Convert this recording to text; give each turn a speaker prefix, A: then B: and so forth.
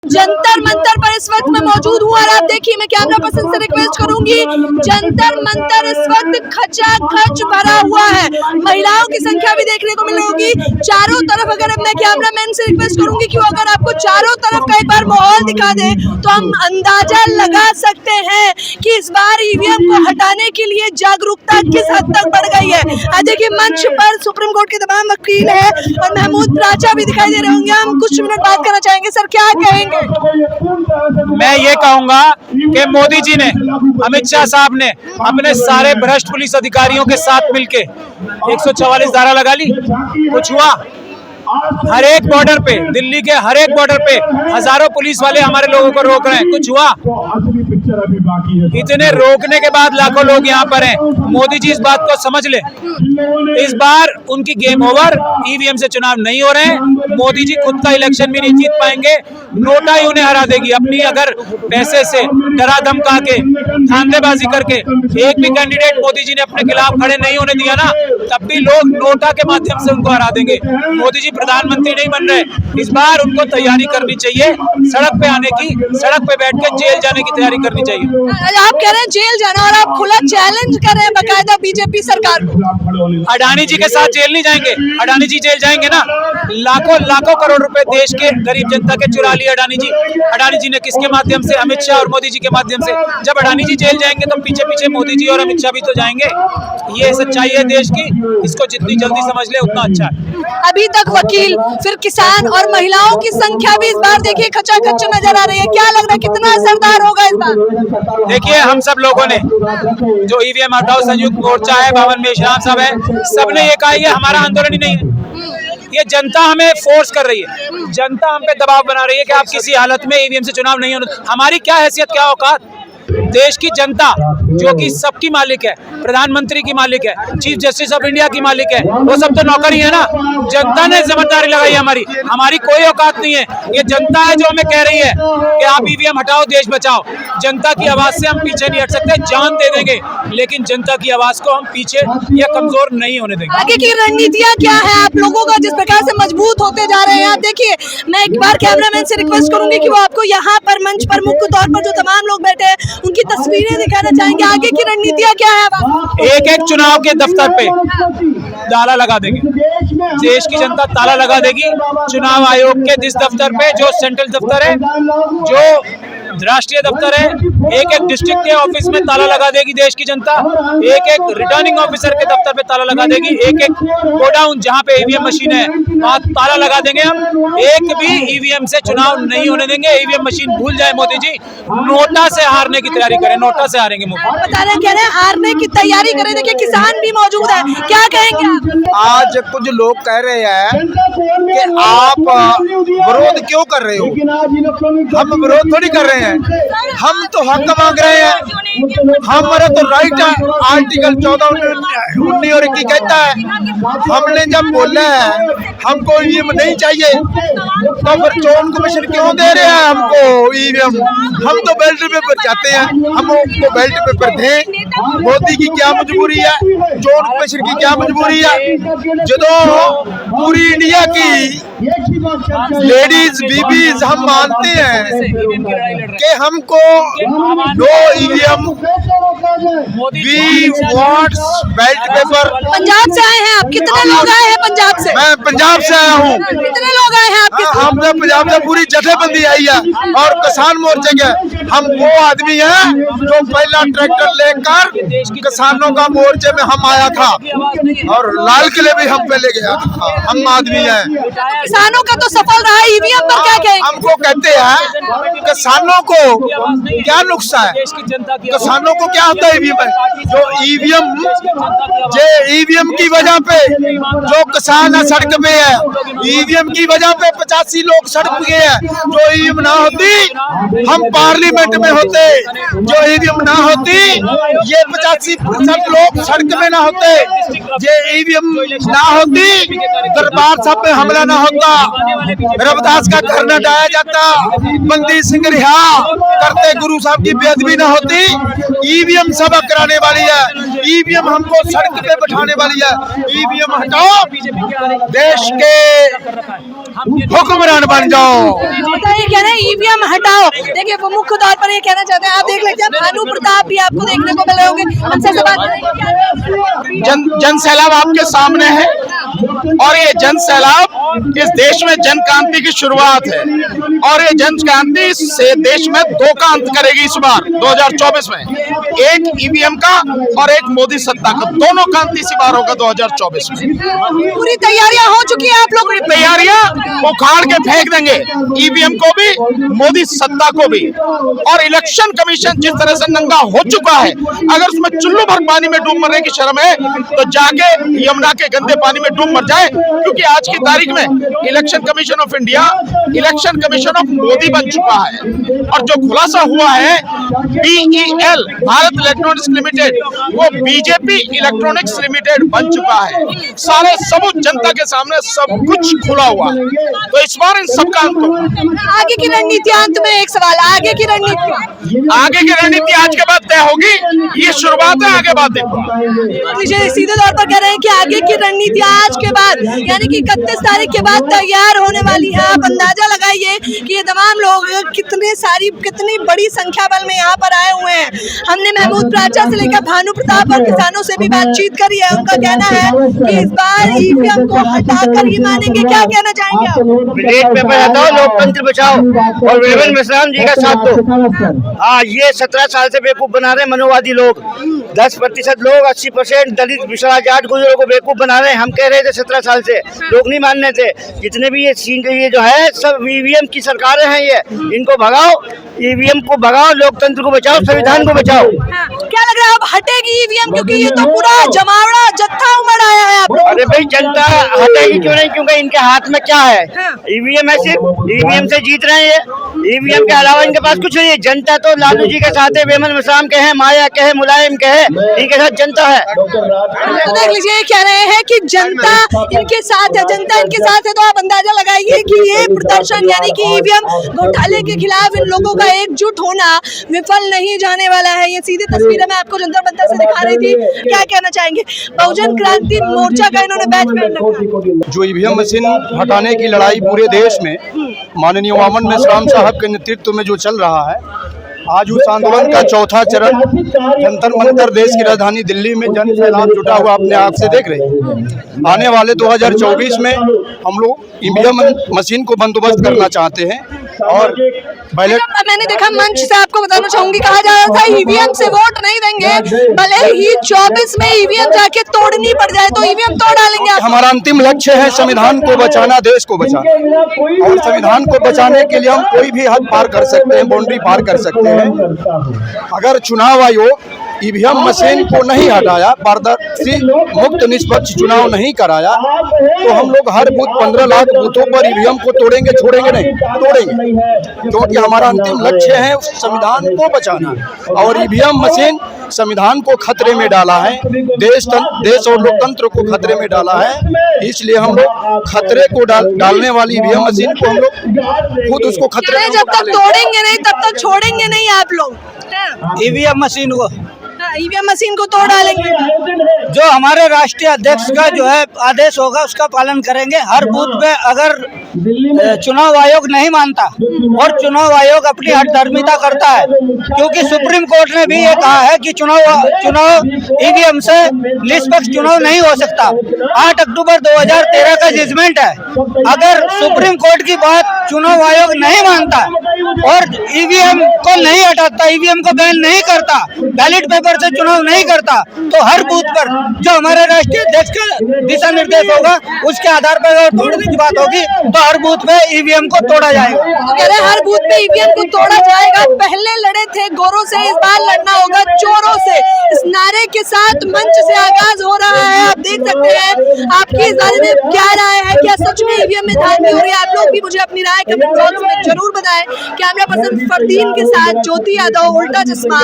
A: जंतर मंतर पर इस वक्त मैं मौजूद हूँ और आप देखिए, मैं कैमरा पर्सन से रिक्वेस्ट करूंगी, जंतर मंतर इस वक्त खचाखच भरा हुआ है। महिलाओं की संख्या भी देखने को मिल रही होगी चारों तरफ। अगर मैं कैमरा मैन से रिक्वेस्ट करूंगी कि वो अगर आपको चारों तरफ का एक बार माहौल दिखा दे तो हम अंदाजा लगा सकते हैं कि इस बार ईवीएम को हटाने के लिए जागरूकता किस हद तक बढ़ गई है। देखिए, मंच पर सुप्रीम कोर्ट के तमाम वकील है और महमूद राजा भी दिखाई दे रहे होंगे। हम कुछ मिनट बात करना चाहेंगे। सर, क्या कहेंगे?
B: मैं ये कहूंगा कि मोदी जी ने, अमित शाह साहब ने अपने सारे भ्रष्ट पुलिस अधिकारियों के साथ मिलके 144 धारा लगा ली। कुछ हुआ? हर एक बॉर्डर पे, दिल्ली के हर एक बॉर्डर पे हजारों पुलिस वाले हमारे लोगों को रोक रहे हैं। कुछ हुआ? इतने रोकने के बाद लाखों लोग यहाँ पर हैं। मोदी जी इस बात को समझ ले, इस बार उनकी गेम ओवर। ईवीएम से चुनाव नहीं हो रहे हैं। मोदी जी खुद का इलेक्शन भी नहीं जीत पाएंगे। नोटा ही उन्हें हरा देगी। अपनी अगर पैसे से डरा धमका के, धांधलेबाजी करके एक भी कैंडिडेट मोदी जी ने अपने खिलाफ खड़े नहीं होने दिया ना, तब भी लोग नोटा के माध्यम से उनको हरा देंगे। मोदी जी प्रधानमंत्री नहीं बन रहे। इस बार उनको तैयारी करनी चाहिए सड़क पे आने की, सड़क पे बैठ के जेल जाने की तैयारी करनी चाहिए।
A: आप कह रहे हैं जेल जाना और आप खुला चैलेंज कर रहे हैं बाकायदा बीजेपी सरकार को।
B: अडानी जी के साथ जेल नहीं जाएंगे। अडानी जी जेल जाएंगे ना? लाखों लाखों करोड़ रुपए देश के गरीब जनता के चुरा लिए अडानी जी। अडानी जी ने किसके माध्यम से? अमित शाह और मोदी जी के माध्यम से। जब अडानी जी जेल जाएंगे तो पीछे पीछे मोदी जी और अमित शाह भी तो जाएंगे। ये सच्चाई है देश की। इसको जितनी जल्दी समझ ले उतना अच्छा है।
A: अभी तक वकील, फिर किसान और महिलाओं की संख्या भी इस बार देखिए खचाखच नजर आ रही है। क्या लग रहा है, कितना असरदार होगा इस बार?
B: देखिए, हम सब लोगों ने जो ईवीएम हटाओ संयुक्त मोर्चा है, बावन मेश्राम साहब है, सबने ये कहा ये हमारा आंदोलन ही नहीं है। ये जनता हमें फोर्स कर रही है। जनता हम पे दबाव बना रही है कि आप किसी हालत में ईवीएम से चुनाव नहीं होने। हमारी क्या हैसियत, क्या औकात? देश की जनता जो कि सबकी मालिक है, प्रधानमंत्री की मालिक है, चीफ जस्टिस ऑफ इंडिया की मालिक है, वो सब तो नौकर ही है ना। जनता ने जिम्मेदारी लगाई है। हमारी कोई औकात नहीं है। ये जनता है जो हमें कह रही है कि आप ईवीएम हटाओ, देश बचाओ। जनता की आवाज से हम पीछे नहीं हट सकते। जान दे देंगे लेकिन जनता की आवाज को हम पीछे या कमजोर नहीं होने देंगे।
A: आगे की रणनीतियां क्या है आप लोगों का, जिस प्रकार से मजबूत होते जा रहे हैं? आप देखिए, मैं एक बार कैमरामैन से रिक्वेस्ट करूंगी कि वो आपको यहाँ पर मंच पर मुख्य तौर पर जो तमाम लोग बैठे हैं उनकी तस्वीरें दिखाना चाहेंगे। आगे की रणनीतियां क्या है?
B: एक एक चुनाव के दफ्तर पे ताला लगा देंगे। देश की जनता ताला लगा देगी। चुनाव आयोग के जिस दफ्तर पे, जो सेंट्रल दफ्तर है, जो राष्ट्रीय दफ्तर है, एक एक डिस्ट्रिक्ट के ऑफिस में ताला लगा देगी देश की जनता। एक एक रिटर्निंग ऑफिसर के दफ्तर पे ताला लगा देगी। एक एक गोडाउन जहां पे ईवीएम मशीन है वहां ताला लगा देंगे। हम एक भी ईवीएम से चुनाव नहीं होने देंगे। ईवीएम मशीन भूल जाए मोदी जी। नोटा से हारने की तैयारी करें। नोटा से हारेंगे मोदी।
A: बता रहे कह रहे हैं हारने की तैयारी करें। देखिए, किसान भी मौजूद है। क्या कहेंगे आप?
C: आज कुछ लोग कह रहे हैं कि आप विरोध क्यों कर रहे हो। हम विरोध थोड़ी कर रहे हैं। हम तो हक मांग रहे हैं। हमारा तो राइट है। आर्टिकल 14, 19 और 21 कहता है। हमने जब बोला है हमको ईवीएम नहीं चाहिए तो फिर चोन कमीशन क्यों दे रहे हैं हमको ईवीएम? हम तो बेल्ट पेपर चाहते हैं, हमको बेल्ट पेपर दें। मोदी की क्या मजबूरी है, चोन कमीशन की क्या मजबूरी है? जो पूरी इंडिया की लेडीज बीबीज हम मानते हैं कि हमको no EVM, we want ballot paper.
A: Punjab से आए हैं आप? कितने लोग आए हैं पंजाब से?
C: मैं पंजाब से आया हूँ।
A: कितने लोग आए हैं आपके?
C: हमने पंजाब से पूरी जथेबंदी आई है और किसान मोर्चे के हम वो आदमी हैं जो पहला ट्रैक्टर लेकर किसानों का मोर्चे में हम आया था और लाल किले भी हम पहले गया था। हम आदमी हैं।
A: किसानों का तो सफल रहा। ईवीएम पर क्या कहेंगे?
C: हमको कहते हैं किसानों को क्या नुकसान है, किसानों को क्या होता है ईवीएम में? जो ईवीएम की वजह पे जो किसान है सड़क पे है, ईवीएम की वजह पे 85 लोग सड़क पे हैं। जो ईवीएम ना होती हम पार्लियामेंट में होते। जो ईवीएम ना होती ये 85% लोग सड़क में ना होते। ये ईवीएम ना होती दरबार साहब पे हमला ना होता, रविदास का घर न ढाया जाता, बंदी सिंह रिहा करते गुरु साहब की बेअदबी ना होती। ईवीएम सबक कराने वाली है, ईवीएम हमको सड़क पे बैठाने वाली है। ईवीएम हटाओ, देश के हुक्मरान बन जाओ।
A: तो ये कह रहे हैं ईवीएम हटाओ। देखिए वो मुख्य तौर पर ये कहना चाहते हैं। आप देख लेते हैं भानु प्रताप भी आपको देखने को मिल रहे होंगे। हमसे से बात करेंगे।
D: जन सैलाब आपके सामने है और ये जन सैलाब इस देश में जन क्रांति की शुरुआत है और ये जन क्रांति से देश में दो का अंत करेगी इस बार 2024 में, एक ईवीएम का और एक मोदी सत्ता का, दोनों का अंत इसी बार होगा 2024 में।
A: पूरी तैयारियां हो चुकी है आप लोगों की?
D: तैयारियां उखाड़ के फेंक देंगे, ईवीएम को भी मोदी सत्ता को भी। और इलेक्शन कमीशन जिस तरह से नंगा हो चुका है, अगर उसमें चुल्लू भर पानी में डूब मरने की शर्म है तो जाके यमुना के गंदे पानी में डूब मर जाए, क्योंकि आज की तारीख में election commission of India election commission of Modi बन चुका है। और जो खुलासा हुआ है BEL भारत इलेक्ट्रॉनिक्स लिमिटेड, वो बीजेपी इलेक्ट्रॉनिक्स लिमिटेड बन चुका है। सारे सबूत जनता के सामने सब कुछ खुला हुआ है, तो इस बार इन सबका अंत होगा।
A: आगे की रणनीति, अंत में एक सवाल, आगे की रणनीति?
D: आगे की रणनीति आज के बाद तय होगी, ये शुरुआत है, आगे बात देखो।
A: मुझे सीधे तौर पर कह रहे हैं कि आगे की रणनीति आज के बाद यानी कि 31 तारीख के बाद तैयार होने वाली है। आप अंदाजा लगाइए कि ये तमाम लोग कितनी बड़ी संख्या बल में यहाँ पर आए हुए हैं। हमने महमूद प्राचा से लेकर भानु प्रताप और किसानों से भी बातचीत करी है। उनका कहना है कि इस बार ईवीएम को हटाकर ही मानेंगे। क्या कहना चाहेंगे आप?
E: ब्रेक पेपर हटाओ, लोकतंत्र बचाओ और विवेक मिश्राम जी का साथ दो। हाँ, ये 17 साल से बेवकूफ बना रहे हैं मनोवादी लोग। 10% लोग, 80% दलित, पिछड़ा जाट गुजरों को बेवकूफ बना रहे हैं। हम कह रहे थे 17 साल से, लोग नहीं मानने थे। जितने भी ये जो है सब ईवीएम की सरकारें हैं, ये इनको भगाओ, ईवीएम को भगाओ, लोकतंत्र को बचाओ, संविधान को बचाओ।
A: हाँ, क्या लग रहा है अब हटेगी ईवीएम? क्योंकि ये तो पूरा जमावड़ा जत्था उमड़ आया है आप लोग।
E: अरे भाई, जनता हटेगी क्यों नहीं? क्योंकि इनके हाथ में क्या है? ईवीएम है, सिर्फ ईवीएम से जीत रहे हैं ये। ईवीएम के अलावा इनके पास कुछ नहीं है। जनता तो लालू जी के साथ है, वेमन मिश्राम के है, माया के है, मुलायम के है, इनके साथ जनता है।
A: तो देख लीजिए, कह रहे हैं कि जनता इनके साथ है, जनता इनके साथ है। तो आप अंदाजा लगाइए कि ये प्रदर्शन यानी कि ईवीएम घोटाले के खिलाफ इन लोगों का एकजुट होना विफल नहीं जाने वाला है। ये सीधी तस्वीरें मैं आपको जंतर मंतर से दिखा रही थी। क्या कहना चाहेंगे? बहुजन क्रांति मोर्चा का इन्होंने बैच पहन रखा।
C: जो ईवीएम मशीन हटाने की लड़ाई पूरे देश में माननीय वामन मिश्राम साहब के नेतृत्व में जो चल रहा है, आज उस आंदोलन का चौथा चरण जंतर मंतर देश की राजधानी दिल्ली में जन सैलाब जुटा हुआ अपने आँख से देख रहे हैं। आने वाले 2024 में हम लोग ईवीएम मशीन को बंदोबस्त करना चाहते हैं और बैलेट।
A: मैंने देखा, मंच से आपको बताना चाहूंगी, कहा जा रहा था ईवीएम से वोट नहीं देंगे, भले ही 24 में ईवीएम जाके तोड़नी पड़ जाए तो ईवीएम तोड़ डालेंगे।
C: हमारा अंतिम लक्ष्य है संविधान को बचाना, देश को बचाना, और संविधान को बचाने के लिए हम कोई भी हद पार कर सकते हैं, बाउंड्री पार कर सकते हैं। अगर चुनाव आयोग ईवीएम मशीन को नहीं हटाया, पारदर्शी मुक्त निष्पक्ष चुनाव नहीं कराया, तो हम लोग हर बूथ 15 लाख बूथों पर ईवीएम को तोड़ेंगे, छोड़ेंगे नहीं, तोड़ेंगे, क्योंकि हमारा अंतिम लक्ष्य है संविधान को बचाना। और ईवीएम मशीन संविधान को खतरे में डाला है, देश और लोकतंत्र को खतरे में डाला है। इसलिए हम लोग खतरे को डालने वाली ईवीएम मशीन को हम लोग खुद उसको खतरे में
A: जब तक तोड़ेंगे नहीं तब तक छोड़ेंगे नहीं आप लोग
E: ईवीएम मशीन को,
A: ईवीएम मशीन को तोड़ डालेंगे।
E: जो हमारे राष्ट्रीय अध्यक्ष का जो है आदेश होगा उसका पालन करेंगे। हर बूथ पे अगर चुनाव आयोग नहीं मानता और चुनाव आयोग अपनी हठधर्मिता करता है, क्योंकि सुप्रीम कोर्ट ने भी ये कहा है कि चुनाव ईवीएम से निष्पक्ष चुनाव नहीं हो सकता। 8 अक्टूबर 2013 का जजमेंट है। अगर सुप्रीम कोर्ट की बात चुनाव आयोग नहीं मानता और ईवीएम को नहीं हटाता, ईवीएम को बैन नहीं करता, बैलेट पेपर से चुनाव नहीं करता, तो हर बूथ पर जो हमारे राष्ट्रीय अध्यक्ष का दिशा निर्देश होगा उसके आधार पर अगर तोड़ने की बात होगी तो हर बूथ पे ईवीएम को तोड़ा जाएगा।
A: तो कह रहे हैं हर बूथ पे ईवीएम को तोड़ा जाएगा। पहले लड़े थे गोरों से, इस बार लड़ना होगा चोरों से। इस नारे के साथ मंच से आगाज हो रहा है। आप देख सकते हैं। आपकी इस बारे में क्या राय है? क्या सच में ईवीएम में धांधली हो रही है? आप लोग भी मुझे अपनी राय कमेंट बॉक्स में जरूर बताएं। कैमरा पर्सन फरदीन के साथ ज्योति यादव, उल्टा चश्मा।